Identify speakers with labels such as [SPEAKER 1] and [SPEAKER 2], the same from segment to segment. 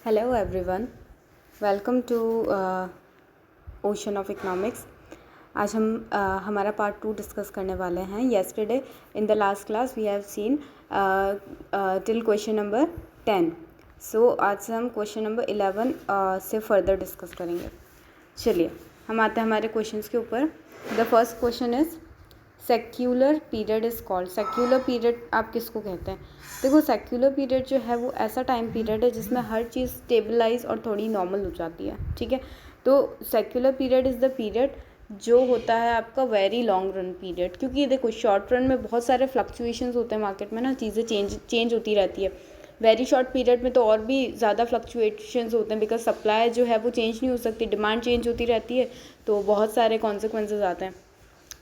[SPEAKER 1] Hello everyone, welcome to Ocean of Economics. आज हम हमारा पार्ट 2 डिस्कस करने वाले हैं. Yesterday in the last class we have seen till question number 10. So आज से हम क्वेश्चन नंबर 11 से फर्दर डिस्कस करेंगे. चलिए हम आते हैं हमारे क्वेश्चंस के ऊपर. The first question is secular period is called. Secular period आप किसको कहते हैं? देखो, सेक्युलर पीरियड जो है वो ऐसा टाइम पीरियड है जिसमें हर चीज़ स्टेबलाइज और थोड़ी नॉर्मल हो जाती है. ठीक है, तो secular period is the period जो होता है आपका वेरी लॉन्ग रन पीरियड. क्योंकि देखो, शॉर्ट रन में बहुत सारे फ्लक्चुएशंस होते हैं मार्केट में ना, चीज़ें चेंज होती रहती है. वेरी शॉर्ट पीरियड में तो और भी ज़्यादा फ्लक्चुएशंस होते हैं, बिकॉज सप्लाई जो है वो चेंज नहीं हो सकती, डिमांड चेंज होती रहती है, तो बहुत सारे कॉन्सिक्वेंसेज आते हैं.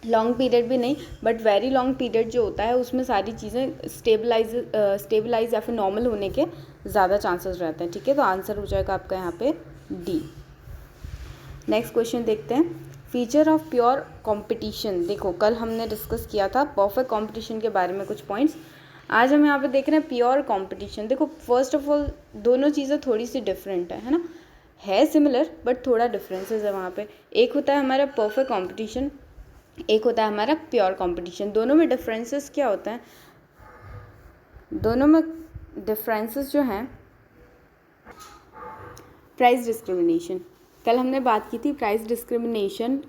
[SPEAKER 1] लॉन्ग पीरियड भी नहीं, बट वेरी लॉन्ग पीरियड जो होता है उसमें सारी चीज़ें स्टेबलाइज या फिर नॉर्मल होने के ज़्यादा चांसेस रहते हैं. ठीक है, तो आंसर हो जाएगा आपका यहाँ पे डी. नेक्स्ट क्वेश्चन देखते हैं. Feature of pure competition. देखो, कल हमने डिस्कस किया था परफेक्ट कंपटीशन के बारे में कुछ पॉइंट्स. आज हम यहाँ पे देख रहे हैं प्योर कंपटीशन. देखो, फर्स्ट ऑफ ऑल दोनों चीज़ें थोड़ी सी डिफरेंट है ना, है सिमिलर बट थोड़ा डिफरेंसेस है वहाँ पे. एक होता है हमारा परफेक्ट कंपटीशन, एक होता है हमारा प्योर कंपटीशन. दोनों में डिफरेंसेस क्या होता है? दोनों में डिफरेंसेस जो हैं, प्राइस डिस्क्रिमिनेशन. कल हमने बात की थी प्राइस डिस्क्रिमिनेशन.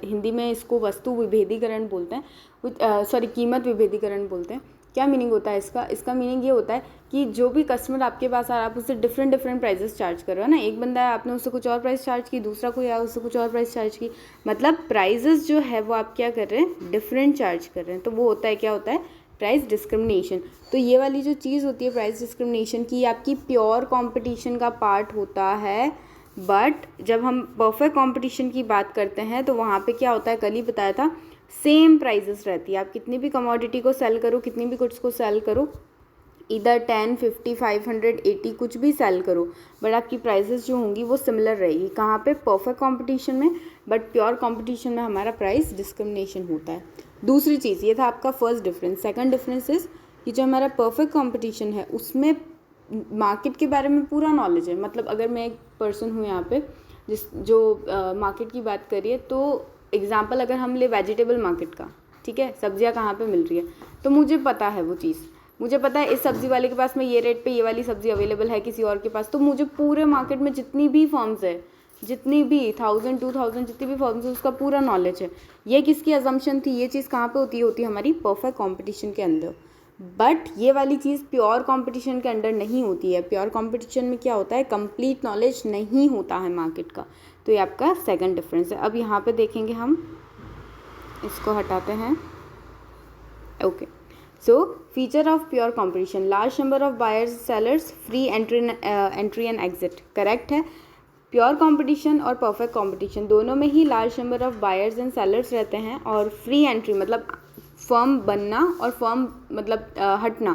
[SPEAKER 1] हिंदी में इसको वस्तु विभेदीकरण बोलते हैं, सॉरी कीमत विभेदीकरण बोलते हैं. क्या मीनिंग होता है इसका? इसका मीनिंग ये होता है कि जो भी कस्टमर आपके पास आ रहा है आप उससे डिफरेंट प्राइजेस चार्ज कर रहे हो ना. एक बंदा है, आपने उससे कुछ और प्राइस चार्ज की, दूसरा कोई आया उससे कुछ और प्राइस चार्ज की, मतलब प्राइजेस जो है वो आप क्या कर रहे हैं, डिफरेंट चार्ज कर रहे हैं. तो वो होता है, क्या होता है, प्राइस डिस्क्रिमिनेशन. तो ये वाली जो चीज़ होती है प्राइस डिस्क्रिमिनेशन की, आपकी प्योर कॉम्पिटिशन का पार्ट होता है. बट जब हम परफेक्ट कॉम्पिटिशन की बात करते हैं तो वहाँ पे क्या होता है, कल ही बताया था, सेम प्राइजेस रहती है. आप कितनी भी कमोडिटी को सेल करो, कितनी भी गुड्स को सेल करो, इधर 10, 50, 500, 80 कुछ भी सेल करो, बट आपकी प्राइजेस जो होंगी वो सिमिलर रहेगी. कहाँ पे? परफेक्ट कंपटीशन में. बट प्योर कंपटीशन में हमारा प्राइस डिस्क्रिमिनेशन होता है. दूसरी चीज़, ये था आपका first difference. Second difference is कि जो हमारा परफेक्ट कंपटीशन है उसमें मार्केट के बारे में पूरा नॉलेज है. मतलब अगर मैं एक पर्सन हूँ यहाँ पे जो मार्केट की बात करिए, तो एग्जाम्पल अगर हम ले वेजिटेबल मार्केट का, ठीक है, सब्जियाँ कहाँ पे मिल रही है, तो मुझे पता है वो चीज़. मुझे पता है इस सब्ज़ी वाले के पास में ये रेट पे ये वाली सब्ज़ी अवेलेबल है किसी और के पास. तो मुझे पूरे मार्केट में जितनी भी फर्म्स है, जितनी भी 1000, 2000 जितनी भी फर्म्स है, उसका पूरा नॉलेज है. ये किसकी अजम्पशन थी? ये चीज़ कहाँ पे होती है हमारी परफेक्ट कॉम्पिटिशन के अंदर. बट ये वाली चीज़ प्योर कंपटीशन के अंडर नहीं होती है. प्योर कंपटीशन में क्या होता है, कंप्लीट नॉलेज नहीं होता है मार्केट का. तो ये आपका सेकंड डिफरेंस है. अब यहाँ पे देखेंगे हम, इसको हटाते हैं. Okay, so feature of pure competition, large number of buyers sellers, free entry and exit. Correct है. प्योर कंपटीशन और परफेक्ट कंपटीशन दोनों में ही large number of buyers and sellers रहते हैं, और फ्री एंट्री मतलब फर्म बनना और फर्म मतलब हटना,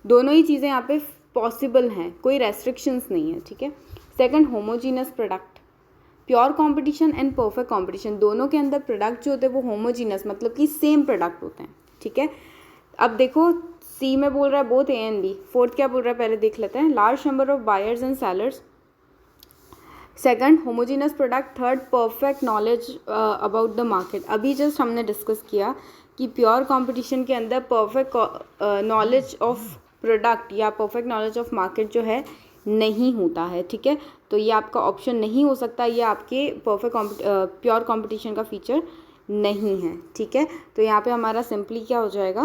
[SPEAKER 1] दोनों ही चीज़ें यहाँ पे पॉसिबल हैं, कोई रेस्ट्रिक्शंस नहीं है. ठीक है. Second, homogeneous product. Pure competition and perfect competition दोनों के अंदर प्रोडक्ट जो होते हैं वो होमोजीनस मतलब कि सेम प्रोडक्ट होते हैं. ठीक है. अब देखो, सी में बोल रहा है both A and B. Fourth क्या बोल रहा है पहले देख लेते हैं. Large number of buyers and sellers. Second, homogeneous product. Third, perfect knowledge about the market. अभी जस्ट हमने डिस्कस किया कि प्योर कंपटीशन के अंदर परफेक्ट नॉलेज ऑफ प्रोडक्ट या परफेक्ट नॉलेज ऑफ मार्केट जो है नहीं होता है. ठीक है, तो ये आपका ऑप्शन नहीं हो सकता, ये आपके परफेक्ट प्योर कंपटीशन का फीचर नहीं है. ठीक है, तो यहाँ पे हमारा सिंपली क्या हो जाएगा,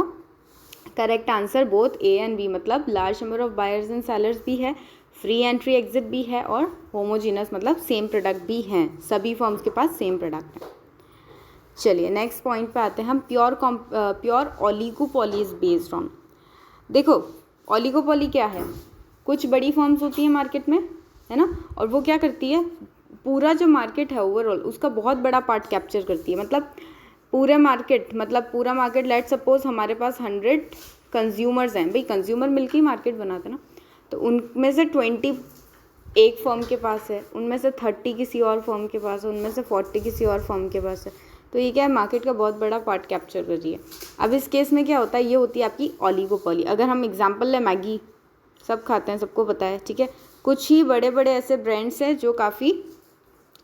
[SPEAKER 1] correct answer both A and B, मतलब large number of buyers and sellers भी है, फ्री एंट्री एग्जिट भी है, और होमोजीनस मतलब सेम प्रोडक्ट भी हैं. सभी फर्म्स के पास सेम प्रोडक्ट है. चलिए नेक्स्ट पॉइंट पे आते हैं हम. Pure oligopoly is based on. देखो, ओलिगोपोली क्या है? कुछ बड़ी फर्म्स होती है मार्केट में, है ना, और वो क्या करती है, पूरा जो मार्केट है ओवरऑल उसका बहुत बड़ा पार्ट कैप्चर करती है. मतलब पूरा मार्केट लेट सपोज हमारे पास 100 कंज्यूमर्स हैं. भाई, कंज्यूमर मिलकर ही मार्केट बनाते ना, तो उनमें से 20 एक फर्म के पास है, उनमें से 30 किसी और फर्म के पास है, उनमें से 40 किसी और फर्म के पास है. तो ये क्या है, मार्केट का बहुत बड़ा पार्ट कैप्चर कर रही है. अब इस केस में क्या होता है, ये होती है आपकी ओलिगोपोली. अगर हम एग्जांपल लें मैगी, सब खाते हैं, सबको पता है, ठीक है। कुछ ही बड़े बड़े ऐसे ब्रांड्स हैं जो काफ़ी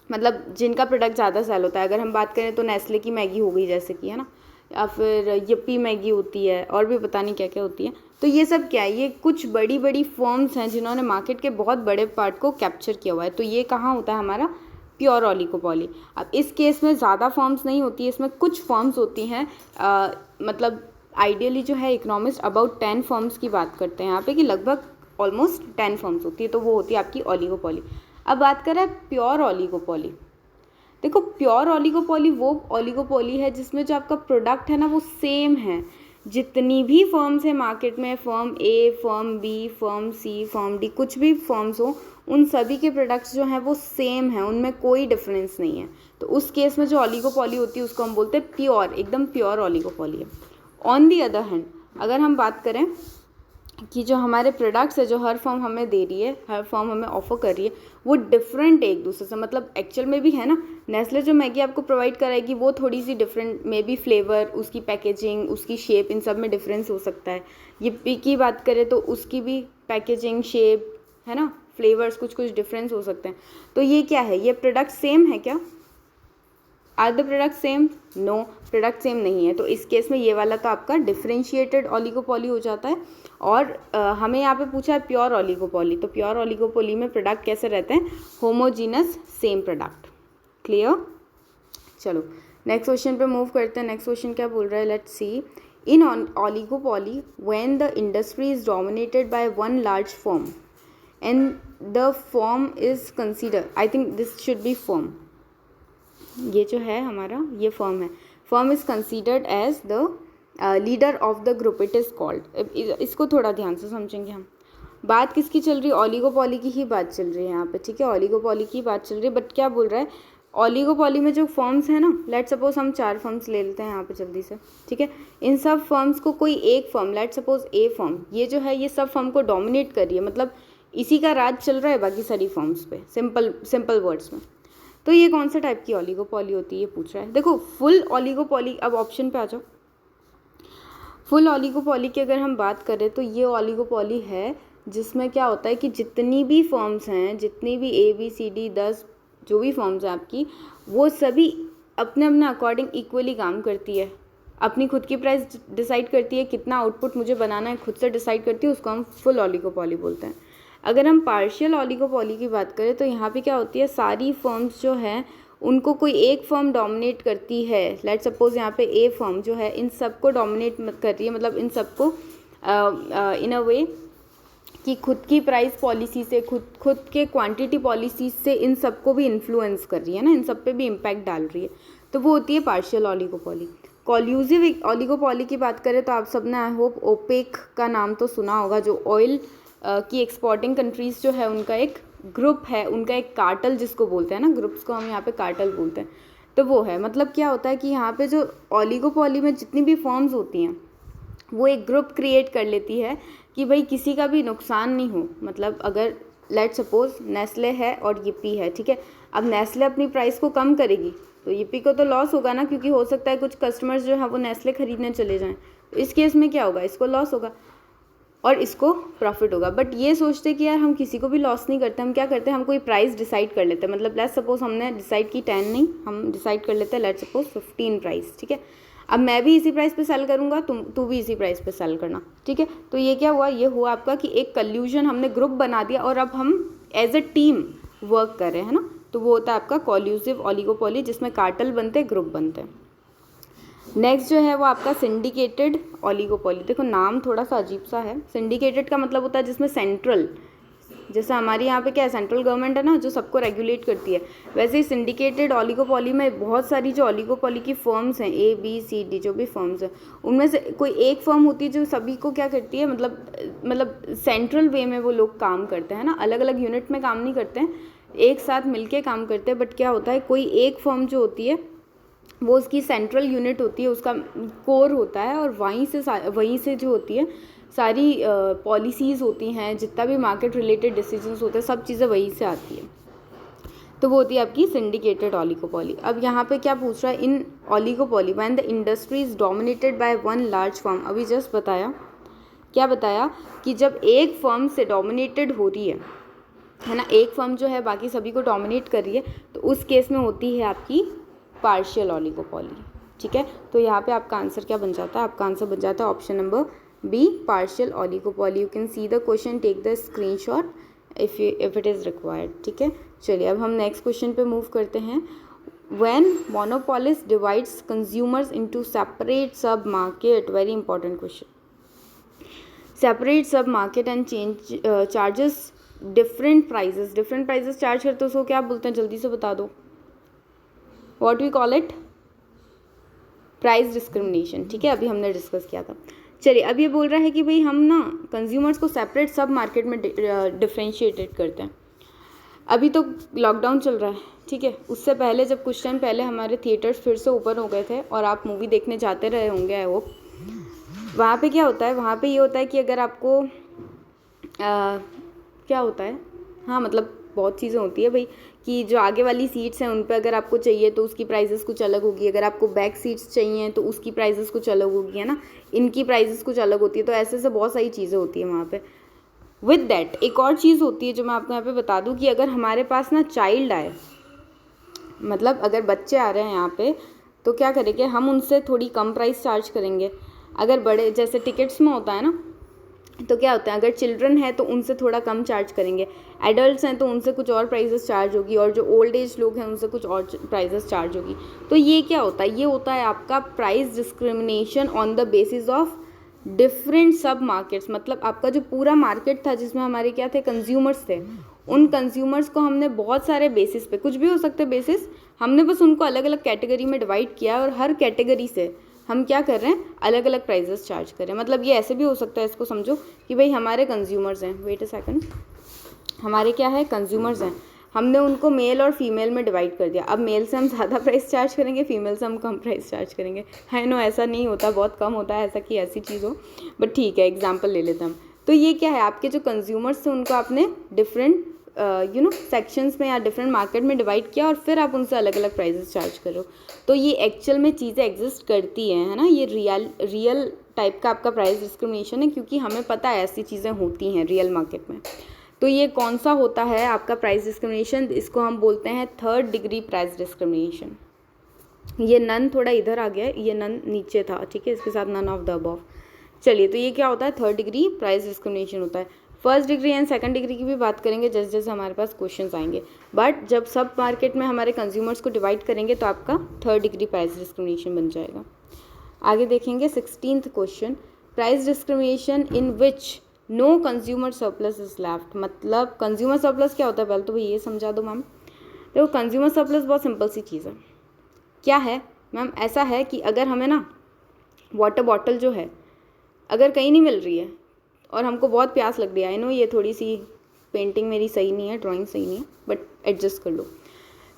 [SPEAKER 1] मतलब जिनका प्रोडक्ट ज़्यादा सेल होता है। अगर हम बात करें तो नेस्ले की मैगी हो गई जैसे कि, है ना, या फिर यप्पी मैगी होती है, और भी पता नहीं क्या क्या होती है। तो ये सब क्या है, ये कुछ बड़ी बड़ी फर्म्स हैं जिन्होंने मार्केट के बहुत बड़े पार्ट को कैप्चर किया हुआ है। तो ये कहाँ होता है हमारा, प्योर ओलिगोपोली। अब इस केस में ज़्यादा फर्म्स नहीं होती है, इसमें कुछ फर्म्स होती हैं, मतलब आइडियली जो है इकोनॉमिस्ट अबाउट 10 फर्म्स की बात करते हैं यहाँ पे, कि लगभग ऑलमोस्ट 10 फर्म्स होती है, तो वो होती है आपकी ओलिगोपोली। अब बात करें प्योर ओलिगोपोली। देखो प्योर ओलिगोपोली वो ओलिगोपोली है जिसमें जो आपका प्रोडक्ट है ना वो सेम है। जितनी भी फर्म्स है मार्केट में, फर्म ए, firm B, firm C, firm D, कुछ भी फर्म्स हो, उन सभी के प्रोडक्ट्स जो हैं वो सेम हैं, उनमें कोई डिफरेंस नहीं है। तो उस केस में जो ओलिगोपोली होती है उसको हम बोलते हैं प्योर, एकदम प्योर ओलिगोपोली है। ऑन दी अदर हैंड अगर हम बात करें कि जो हमारे प्रोडक्ट्स है जो हर फर्म हमें दे रही है, हर फर्म हमें ऑफर कर रही है, वो डिफरेंट एक दूसरे से, मतलब एक्चुअल में भी है ना, नेस्ले जो मैगी आपको प्रोवाइड कराएगी वो थोड़ी सी डिफरेंट, मे बी फ्लेवर, उसकी पैकेजिंग, उसकी शेप, इन सब में डिफरेंस हो सकता है। यिप्पी की बात करें तो उसकी भी पैकेजिंग, शेप, है ना, फ्लेवर्स, कुछ कुछ डिफरेंस हो सकते हैं। तो ये क्या है, ये प्रोडक्ट सेम है क्या? Are the product same? No, product same नहीं है। तो इस केस में ये वाला तो आपका डिफरेंशिएटेड ओलिगोपोली हो जाता है। और हमें यहाँ पे पूछा है प्योर ओलिगोपोली, तो प्योर ओलिगोपोली में प्रोडक्ट कैसे रहते हैं, होमोजीनस सेम प्रोडक्ट। क्लियर? चलो नेक्स्ट क्वेश्चन पे मूव करते हैं। नेक्स्ट क्वेश्चन क्या बोल रहा है, let's see. In oligopoly when the industry is dominated by one large firm and the firm is consider, I think this should be firm, ये जो है हमारा ये फर्म है, firm is considered as the leader of the group, it is called. इसको थोड़ा ध्यान से समझेंगे हम। बात किसकी चल रही है, ओलिगोपोली की ही बात चल रही है यहाँ पे, ठीक है, ओलिगोपोली की बात चल रही है। बट क्या बोल रहा है, ओलिगोपोली में जो फर्म्स हैं ना, लेट सपोज हम 4 फर्म्स ले लेते हैं यहाँ पे जल्दी से, ठीक है। इन सब फर्म्स को कोई एक फर्म, लेट सपोज ए फर्म, ये जो है ये सब फर्म को डोमिनेट कर रही है, मतलब इसी का राज चल रहा है बाकी सारी फर्म्स पे, सिंपल वर्ड्स में। तो ये कौन सा टाइप की ओलिगोपोली होती है, ये पूछ रहा है। देखो फुल ओलिगोपोली, अब ऑप्शन पे आ जाओ। फुल ओलिगोपोली की अगर हम बात करें तो ये ओलिगोपोली है जिसमें क्या होता है कि जितनी भी फर्म्स हैं, जितनी भी ABCD 10 जो भी फर्म्स हैं आपकी, वो सभी अपने अपने अकॉर्डिंग इक्वली काम करती है, अपनी खुद की प्राइस डिसाइड करती है, कितना आउटपुट मुझे बनाना है खुद से डिसाइड करती है, उसको हम फुल ओलिगोपोली बोलते हैं। अगर हम पार्शियल ओलिगोपोली की बात करें तो यहाँ पे क्या होती है, सारी फर्म्स जो हैं उनको कोई एक फर्म डोमिनेट करती है। लेट सपोज यहाँ पे ए फर्म जो है इन सबको डोमिनेट कर रही है, मतलब इन सबको इन अ वे कि खुद की प्राइस पॉलिसी से, खुद के क्वांटिटी पॉलिसी से इन सबको भी इन्फ्लुएंस कर रही है ना, इन सब पे भी इम्पैक्ट डाल रही है, तो वो होती है पार्शियल ओलिगोपोली। कोल्यूसिव ओलिगोपोली की बात करें तो आप सबने आई होप ओपेक का नाम तो सुना होगा, जो ऑयल की एक्सपोर्टिंग कंट्रीज़ जो है उनका एक ग्रुप है, उनका एक कार्टल जिसको बोलते हैं ना, ग्रुप्स को हम यहाँ पे कार्टल बोलते हैं। तो वो है, मतलब क्या होता है कि यहाँ पे जो ओलिगोपोली में जितनी भी फर्म्स होती हैं वो एक ग्रुप क्रिएट कर लेती है कि भाई किसी का भी नुकसान नहीं हो। मतलब अगर लेट सपोज नेस्ले है और यिप्पी है, ठीक है, अब नेस्ले अपनी प्राइस को कम करेगी तो यिप्पी को तो लॉस होगा ना, क्योंकि हो सकता है कुछ कस्टमर्स जो है वो नेस्ले खरीदने चले जाएँ, तो इस केस में क्या होगा, इसको लॉस होगा और इसको प्रॉफिट होगा। बट ये सोचते कि यार हम किसी को भी लॉस नहीं करते, हम क्या करते हैं, हम कोई प्राइस डिसाइड कर लेते हैं। मतलब लेट सपोज हमने डिसाइड की 10 नहीं, हम डिसाइड कर लेते हैं लेट सपोज 15 प्राइस, ठीक है। अब मैं भी इसी प्राइस पे सेल करूँगा, तू भी इसी प्राइस पे सेल करना, ठीक है। तो ये क्या हुआ, ये हुआ आपका कि एक कल्यूजन, हमने ग्रुप बना दिया और अब हम एज अ टीम वर्क कर रहे हैं ना, तो वो होता है आपका कोल्यूसिव ओलिगोपोली, जिसमें कार्टल बनते हैं, ग्रुप बनते हैं। नेक्स्ट जो है वो आपका सिंडिकेटेड ओलिगोपोली। देखो नाम थोड़ा सा अजीब सा है, सिंडिकेटेड का मतलब होता है जिसमें सेंट्रल, जैसे हमारे यहाँ पे क्या है, सेंट्रल गवर्नमेंट है ना जो सबको रेगुलेट करती है, वैसे ही सिंडिकेटेड ओलिगोपोली में बहुत सारी जो ओलिगोपोली की फर्म्स हैं, ABCD जो भी फर्म्स हैं, उनमें से कोई एक फर्म होती है जो सभी को क्या करती है, मतलब सेंट्रल वे में वो लोग काम करते हैं ना, अलग अलग यूनिट में काम नहीं करते हैं, एक साथ मिलके काम करते हैं। बट क्या होता है, कोई एक फर्म जो होती है वो उसकी सेंट्रल यूनिट होती है, उसका कोर होता है, और वहीं से जो होती है सारी पॉलिसीज़ होती हैं, जितना भी मार्केट रिलेटेड डिसीजंस होते हैं, सब चीज़ें वहीं से आती है। तो वो होती है आपकी सिंडिकेटेड ओलिगोपोली। अब यहाँ पे क्या पूछ रहा है, in oligopoly when the industry is dominated by one large firm, अभी जस्ट बताया क्या बताया कि जब एक फर्म से डोमिनेटेड हो रही है ना, एक फर्म जो है बाकी सभी को डोमिनेट कर रही है, तो उस केस में होती है आपकी पार्शियल ओलिगोपॉली। ठीक है, तो यहाँ पे आपका आंसर क्या बन जाता है? आपका आंसर बन जाता है option number B, partial oligopoly. You can see the question, take the screenshot if it is required. ठीक है, चलिए अब हम नेक्स्ट क्वेश्चन पे मूव करते हैं। When monopolist divides consumers into separate sub market, very important question, separate sub market and charges different prices charge करते हैं, उसको क्या बोलते हैं? जल्दी से बता दो, what we call it? Price discrimination. ठीक है, अभी हमने डिस्कस किया था। चलिए अब ये बोल रहा है कि भाई हम ना कंज्यूमर्स को सेपरेट सब मार्केट में डिफ्रेंशिएटेड करते हैं। अभी तो लॉकडाउन चल रहा है, ठीक है, उससे पहले जब कुछ टाइम पहले हमारे थिएटर्स फिर से ओपन हो गए थे और आप मूवी देखने जाते रहे होंगे, आई होप। वहाँ पे क्या होता है, वहाँ पे ये होता है कि अगर आपको क्या होता है, हाँ मतलब बहुत चीज़ें होती है भाई, कि जो आगे वाली सीट्स हैं उन पे अगर आपको चाहिए तो उसकी प्राइसेस कुछ अलग होगी, अगर आपको बैक सीट्स चाहिए तो उसकी प्राइसेस कुछ अलग होगी, है ना, इनकी प्राइसेस कुछ अलग होती है। तो ऐसे बहुत सारी चीज़ें होती है वहाँ पे। विद दैट एक और चीज़ होती है जो मैं आपको यहाँ पे बता दूँ कि अगर हमारे पास ना चाइल्ड आए, मतलब अगर बच्चे आ रहे हैं यहाँ पे, तो क्या करेंगे हम, उनसे थोड़ी कम प्राइस चार्ज करेंगे। अगर बड़े जैसे टिकट्स में होता है ना, तो क्या होता है, अगर चिल्ड्रन है तो उनसे थोड़ा कम चार्ज करेंगे, एडल्ट्स हैं तो उनसे कुछ और प्राइसेस चार्ज होगी, और जो ओल्ड एज लोग हैं उनसे कुछ और प्राइसेस चार्ज होगी। तो ये क्या होता है, ये होता है आपका price discrimination on the basis of different सब मार्केट्स। मतलब आपका जो पूरा मार्केट था जिसमें हमारे क्या थे, कंज्यूमर्स थे, उन कंज्यूमर्स को हमने बहुत सारे बेसिस पे, कुछ भी हो सकते बेसिस, हमने बस उनको अलग अलग कैटेगरी में डिवाइड किया और हर कैटेगरी से हम क्या कर रहे हैं, अलग अलग प्राइजेस चार्ज कर रहे हैं। मतलब ये ऐसे भी हो सकता है, इसको समझो कि भाई हमारे कंज्यूमर्स हैं, वेट अ सेकंड, हमारे क्या है, कंज्यूमर्स हैं, हमने उनको मेल और फीमेल में डिवाइड कर दिया। अब मेल से हम ज़्यादा प्राइस चार्ज करेंगे, फीमेल से हम कम प्राइस चार्ज करेंगे। आई नो ऐसा नहीं होता, बहुत कम होता है ऐसा कि ऐसी चीज़ हो, बट ठीक है एग्जाम्पल ले लेते हैं हम। तो ये क्या है, आपके जो कंज्यूमर्स थे उनको आपने डिफरेंट सेक्शंस में या डिफरेंट मार्केट में डिवाइड किया और फिर आप उनसे अलग अलग प्राइजेस चार्ज करो। तो ये एक्चुअल में चीज़ें एग्जिस्ट करती हैं, है ना, ये रियल टाइप का आपका प्राइस डिस्क्रिमिनेशन है, क्योंकि हमें पता है ऐसी चीज़ें होती हैं रियल मार्केट में। तो ये कौन सा होता है आपका प्राइस डिस्क्रिमिनेशन, इसको हम बोलते हैं थर्ड डिग्री प्राइस डिस्क्रिमिनेशन। ये नन थोड़ा इधर आ गया है, ये नन नीचे था, ठीक है, इसके साथ नन ऑफ द अबव। चलिए, तो ये क्या होता है, थर्ड डिग्री प्राइस डिस्क्रिमिनेशन होता है। First degree and second degree की भी बात करेंगे जैसे जैसे हमारे पास क्वेश्चंस आएंगे, बट जब सब मार्केट में हमारे कंज्यूमर्स को डिवाइड करेंगे तो आपका थर्ड डिग्री प्राइस डिस्क्रिमिनेशन बन जाएगा। आगे देखेंगे 16th question, price discrimination in which no consumer surplus is left. मतलब कंज्यूमर सरप्लस क्या होता है, पहले तो भाई ये समझा दो मैम। देखो कंज्यूमर सरप्लस बहुत सिंपल सी चीज़ है। क्या है मैम, ऐसा है कि अगर हमें ना वाटर बॉटल जो है अगर कहीं नहीं मिल रही है और हमको बहुत प्यास लग रही है, आई नो ये थोड़ी सी पेंटिंग मेरी सही नहीं है, ड्राइंग सही नहीं है, बट एडजस्ट कर लो।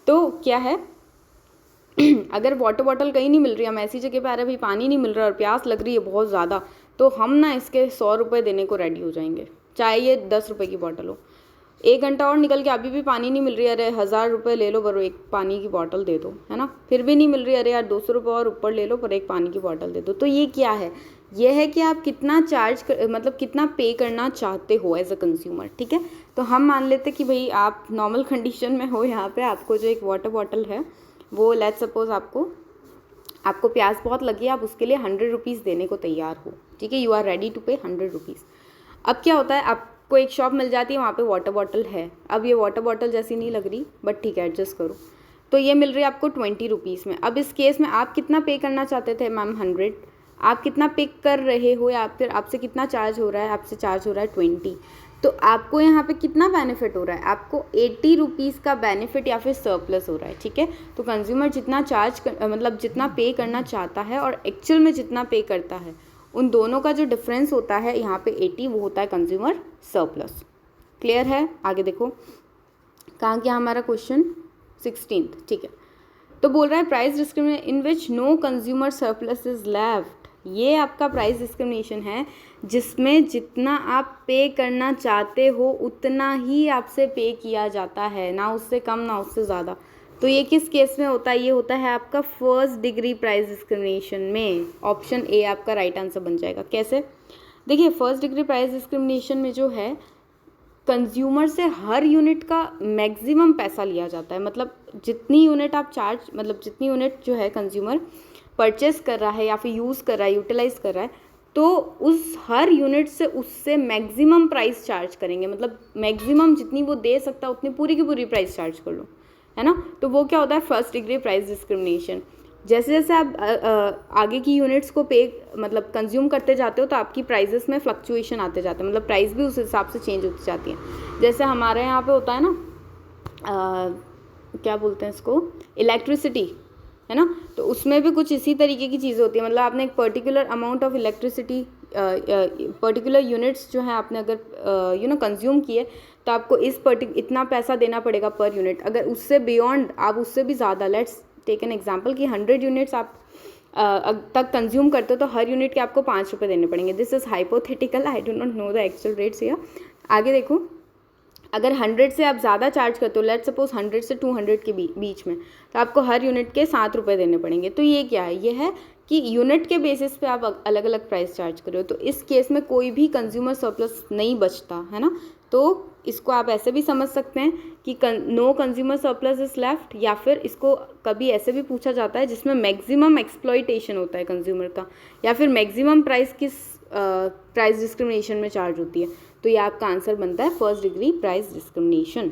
[SPEAKER 1] तो क्या है अगर वाटर बॉटल कहीं नहीं मिल रही, हम ऐसी जगह पे आ रहे हैं भाई, पानी नहीं मिल रहा और प्यास लग रही है बहुत ज़्यादा, तो हम ना इसके 100 रुपये देने को रेडी हो जाएंगे, चाहे ये 10 रुपये की बॉटल हो। 1 घंटा और निकल के अभी भी पानी नहीं मिल रही, अरे 1000 रुपये ले लो पर एक पानी की बॉटल दे दो, है ना, फिर भी नहीं मिल रही, अरे यार 200 रुपये और ऊपर ले लो पर एक पानी की बॉटल दे दो। तो ये क्या है, ये है कि आप कितना मतलब कितना पे करना चाहते हो एज अ कंज्यूमर। ठीक है, तो हम मान लेते कि भाई आप नॉर्मल कंडीशन में हो, यहाँ पे आपको जो एक वाटर बॉटल है वो लेट्स सपोज आपको प्यास बहुत लगी है, आप उसके लिए 100 रुपीज़ देने को तैयार हो, ठीक है, यू आर रेडी टू पे 100 रुपीज़। अब क्या होता है, आपको एक शॉप मिल जाती है, वहाँ पे वाटर बॉटल है, अब ये वाटर बॉटल जैसी नहीं लग रही, बट ठीक है एडजस्ट करो, तो ये मिल रही है आपको 20 रुपीज़ में। अब इस केस में आप कितना पे करना चाहते थे मैम, 100, आप कितना पे कर रहे हो या फिर आपसे कितना चार्ज हो रहा है, आपसे चार्ज हो रहा है 20, तो आपको यहाँ पे कितना बेनिफिट हो रहा है, आपको 80 रुपीज़ का बेनिफिट या फिर सरप्लस हो रहा है। ठीक है, तो कंज्यूमर जितना मतलब जितना पे करना चाहता है और एक्चुअल में जितना पे करता है, उन दोनों का जो डिफरेंस होता है यहाँ पे 80, वो होता है कंज्यूमर सरप्लस। क्लियर है, आगे देखो कहाँ गया हमारा क्वेश्चन 16th। ठीक है, तो बोल रहा है price discrimination in which no consumer surplus is left. ये आपका प्राइस डिस्क्रिमिनेशन है जिसमें जितना आप पे करना चाहते हो उतना ही आपसे पे किया जाता है, ना उससे कम ना उससे ज़्यादा। तो ये किस केस में होता है, ये होता है आपका फर्स्ट डिग्री प्राइस डिस्क्रिमिनेशन में। ऑप्शन ए आपका राइट आंसर बन जाएगा। कैसे, देखिए फर्स्ट डिग्री प्राइस डिस्क्रिमिनेशन में जो है कंज्यूमर से हर यूनिट का मैक्सिमम पैसा लिया जाता है, मतलब जितनी यूनिट आप चार्ज, मतलब जितनी यूनिट जो है कंज्यूमर परचेस कर रहा है या फिर यूज़ कर रहा है, यूटिलाइज़ कर रहा है, तो उस हर यूनिट से उससे मैक्सिमम प्राइस चार्ज करेंगे, मतलब मैक्सिमम जितनी वो दे सकता है उतनी पूरी की पूरी प्राइस चार्ज कर लो, है ना। तो वो क्या होता है फर्स्ट डिग्री प्राइस डिस्क्रिमिनेशन। जैसे जैसे आप आगे की यूनिट्स को मतलब कंज्यूम करते जाते हो तो आपकी प्राइजेस में फ्लक्चुएशन आते जाते हैं, मतलब प्राइस भी उस हिसाब से चेंज होती जाती है। जैसे हमारे यहाँ पे होता है ना क्या बोलते हैं इसको, इलेक्ट्रिसिटी, है ना, तो उसमें भी कुछ इसी तरीके की चीज़ें होती है, मतलब आपने एक particular amount of electricity particular units जो है आपने अगर कंज्यूम किए तो आपको इतना पैसा देना पड़ेगा पर यूनिट। अगर उससे बियॉन्ड आप उससे भी ज़्यादा, लेट्स टेक एन एग्जाम्पल कि 100 यूनिट्स आप तक कंज्यूम करते हो तो हर यूनिट के आपको 5 रुपये देने पड़ेंगे। This is hypothetical, I do not know the actual rates here. आगे देखो, अगर 100 से आप ज़्यादा चार्ज करते हो, लेट्स सपोज 100 से 200 के बीच में, तो आपको हर यूनिट के 7 रुपये देने पड़ेंगे। तो ये क्या है, ये है कि यूनिट के बेसिस पे आप अलग अलग प्राइस चार्ज कर रहे हो, तो इस केस में कोई भी कंज्यूमर सरप्लस नहीं बचता, है ना। तो इसको आप ऐसे भी समझ सकते हैं कि no consumer surplus is left, या फिर इसको कभी ऐसे भी पूछा जाता है जिसमें मैक्सिमम एक्सप्लॉइटेशन होता है कंज्यूमर का, या फिर मैक्सिमम प्राइस किस प्राइस डिस्क्रिमिनेशन में चार्ज होती है। तो ये आपका आंसर बनता है फर्स्ट डिग्री प्राइस डिस्क्रिमिनेशन।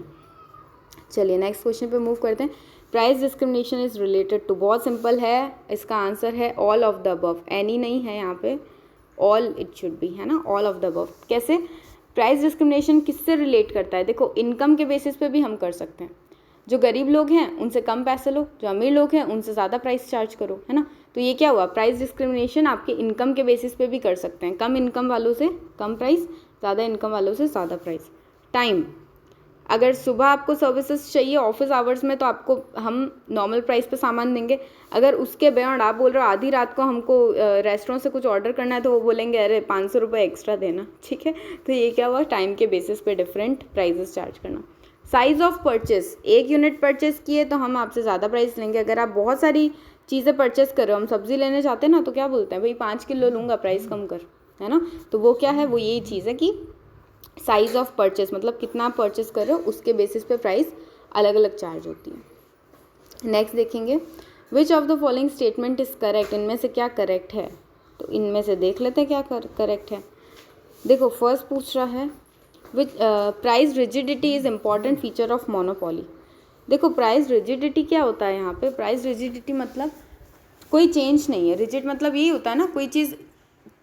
[SPEAKER 1] चलिए नेक्स्ट क्वेश्चन पे मूव करते हैं। Price discrimination is related to, बहुत सिंपल है, इसका आंसर है all of the above. Any नहीं है यहाँ पे, ऑल इट शुड बी, है ना, ऑल ऑफ द अबव। कैसे प्राइस डिस्क्रिमिनेशन किससे रिलेट करता है, देखो इनकम के बेसिस पे भी हम कर सकते हैं। जो गरीब लोग हैं उनसे कम पैसे लो, जो अमीर लोग हैं उनसे ज़्यादा प्राइस चार्ज करो, है ना। तो ये क्या हुआ, प्राइस डिस्क्रिमिनेशन आपके इनकम के बेसिस पे भी कर सकते हैं, कम इनकम वालों से कम प्राइस, ज़्यादा इनकम वालों से ज़्यादा प्राइस। टाइम, अगर सुबह आपको सर्विसेज चाहिए ऑफिस आवर्स में तो आपको हम नॉर्मल प्राइस पे सामान देंगे। अगर उसके बियॉन्ड आप बोल रहे हो आधी रात को हमको रेस्टोरेंट से कुछ ऑर्डर करना है तो वो बोलेंगे अरे 500 रुपये एक्स्ट्रा देना, ठीक है। तो ये क्या हुआ, टाइम के बेसिस पे डिफरेंट प्राइजेस चार्ज करना। साइज़ ऑफ परचेस, एक यूनिट परचेस किए तो हम आपसे ज़्यादा प्राइस लेंगे। अगर आप बहुत सारी चीज़ें परचेस कर रहे हो, हम सब्ज़ी लेने जाते हैं ना तो क्या बोलते हैं, भाई 5 किलो लूँगा, प्राइस कम कर, है ना। तो वो क्या है, वो यही चीज़ है कि साइज़ ऑफ परचेस, मतलब कितना आप परचेस कर रहे हो उसके बेसिस पे प्राइस अलग अलग चार्ज होती है। नेक्स्ट देखेंगे, which of the following statement is correct, इनमें से क्या करेक्ट है। तो इनमें से देख लेते हैं क्या करेक्ट है। देखो फर्स्ट पूछ रहा है which price rigidity is important feature of monopoly. देखो प्राइस रिजिडिटी क्या होता है यहाँ पे, प्राइस रिजिडिटी मतलब कोई चेंज नहीं है। रिजिड मतलब यही होता है ना, कोई चीज़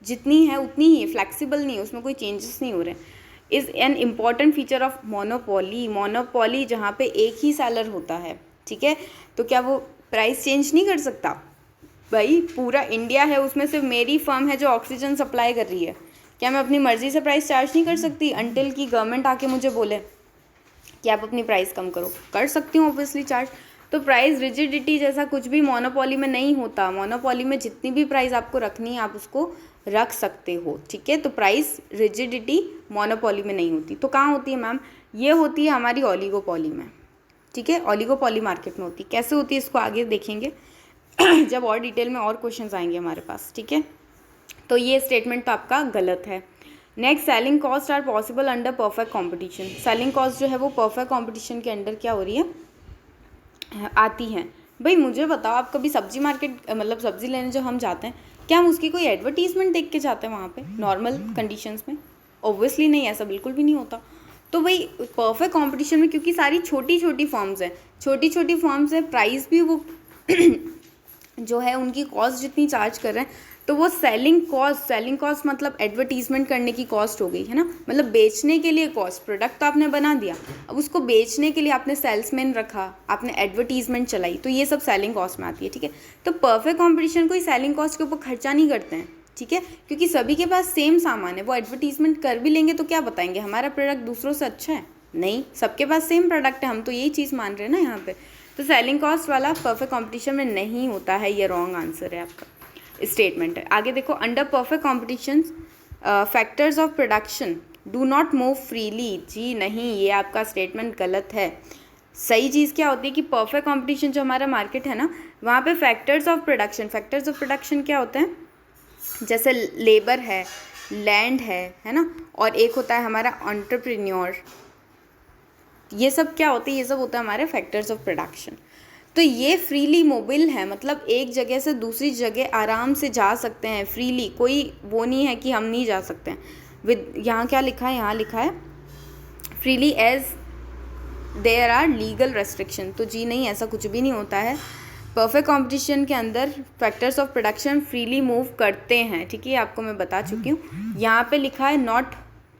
[SPEAKER 1] जितनी है उतनी ही है, फ्लैक्सीबल नहीं है, उसमें कोई चेंजेस नहीं हो रहे हैं। Is an important feature of monopoly, monopoly जहाँ पे एक ही सेलर होता है, ठीक है, तो क्या वो प्राइस चेंज नहीं कर सकता। भाई पूरा इंडिया है, उसमें सिर्फ मेरी फर्म है जो ऑक्सीजन सप्लाई कर रही है, क्या मैं अपनी मर्ज़ी से प्राइस चार्ज नहीं कर सकती अनटिल की गवर्नमेंट आके मुझे बोले कि आप अपनी प्राइस कम करो। कर सकती हूँ ऑब्वियसली चार्ज। तो प्राइस रिजिडिटी जैसा कुछ भी मोनोपोली में नहीं होता। मोनोपोली में जितनी भी प्राइस आपको रखनी है आप उसको रख सकते हो, ठीक है। तो प्राइस रिजिडिटी मोनोपोली में नहीं होती। तो कहाँ होती है मैम, ये होती है हमारी ओलिगोपोली में, ठीक है, ओलिगोपोली मार्केट में होती है। कैसे होती है इसको आगे देखेंगे जब और डिटेल में और क्वेश्चंस आएंगे हमारे पास, ठीक है। तो ये स्टेटमेंट तो आपका गलत है। Next, selling cost are possible under perfect competition. Selling cost जो है वो परफेक्ट कॉम्पिटिशन के अंडर क्या हो रही है, आती हैं। भाई मुझे बताओ, आप कभी सब्जी मार्केट मतलब सब्जी लेने जो हम जाते हैं, क्या हम उसकी कोई एडवर्टीजमेंट देख के जाते हैं वहाँ पे नॉर्मल कंडीशंस में? ऑब्वियसली नहीं, ऐसा बिल्कुल भी नहीं होता। तो भाई परफेक्ट कंपटीशन में क्योंकि सारी छोटी छोटी फर्म्स हैं, छोटी छोटी फर्म्स हैं, प्राइस भी वो जो है उनकी कॉस्ट जितनी चार्ज कर रहे हैं, तो वो सेलिंग कॉस्ट मतलब एडवर्टीजमेंट करने की कॉस्ट हो गई, है ना, मतलब बेचने के लिए कॉस्ट। प्रोडक्ट तो आपने बना दिया, अब उसको बेचने के लिए आपने सेल्समैन रखा, आपने एडवर्टीजमेंट चलाई, तो ये सब सेलिंग कॉस्ट में आती है, ठीक है। तो परफेक्ट कॉम्पिटिशन कोई सेलिंग कॉस्ट के ऊपर खर्चा नहीं करते हैं, ठीक है, क्योंकि सभी के पास सेम सामान है। वो एडवर्टीजमेंट कर भी लेंगे तो क्या बताएंगे, हमारा प्रोडक्ट दूसरों से अच्छा है? नहीं, सबके पास सेम प्रोडक्ट है, हम तो यही चीज़ मान रहे हैं ना यहाँ पे। तो सेलिंग कॉस्ट वाला परफेक्ट कॉम्पिटिशन में नहीं होता है, ये रॉन्ग आंसर है आपका, स्टेटमेंट है। आगे देखो, under perfect competition factors of production do not move freely. जी नहीं, ये आपका स्टेटमेंट गलत है। सही चीज़ क्या होती है कि परफेक्ट कॉम्पिटिशन जो हमारा मार्केट है ना, वहाँ पे फैक्टर्स ऑफ प्रोडक्शन क्या होते हैं, जैसे लेबर है, लैंड है ना, और एक होता है हमारा एंटरप्रेन्योर। ये सब क्या होते हैं, ये सब होता है हमारे फैक्टर्स ऑफ प्रोडक्शन। तो ये फ्रीली मोबाइल है, मतलब एक जगह से दूसरी जगह आराम से जा सकते हैं फ्रीली, कोई वो नहीं है कि हम नहीं जा सकते हैं। विद यहाँ क्या लिखा है, यहाँ लिखा है freely as there are legal restriction. तो जी नहीं, ऐसा कुछ भी नहीं होता है। परफेक्ट कंपटीशन के अंदर factors of production freely move करते हैं, ठीक है, आपको मैं बता चुकी हूँ। यहाँ पे लिखा है नॉट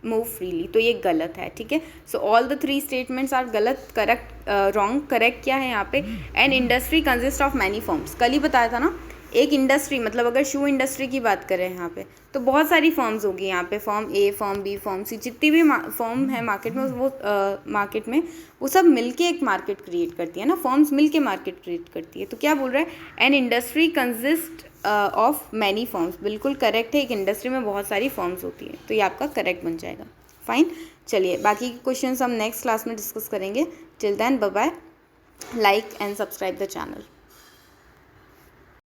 [SPEAKER 1] मूव फ्रीली, तो ये गलत है, ठीक है। So all the 3 statements are गलत, करेक्ट रॉन्ग। करेक्ट क्या है यहाँ पे, an industry consist of many firms. कल ही बताया था ना, एक इंडस्ट्री मतलब अगर शू इंडस्ट्री की बात करें यहाँ पे तो बहुत सारी फर्म्स होगी यहाँ पे, फर्म ए, फर्म बी, फर्म सी, जितनी भी फर्म है मार्केट में, वो मार्केट में वो सब मिलके एक मार्केट क्रिएट करती है ना, फर्म्स मिलके मार्केट क्रिएट करती है। तो क्या बोल रहा है, N industry consist of many firms. बिल्कुल करेक्ट है, एक इंडस्ट्री में बहुत सारी फर्म्स होती है, तो ये आपका करेक्ट बन जाएगा। फाइन, चलिए बाकी के क्वेश्चन हम नेक्स्ट क्लास में डिस्कस करेंगे। Till then bye bye, like and subscribe the channel.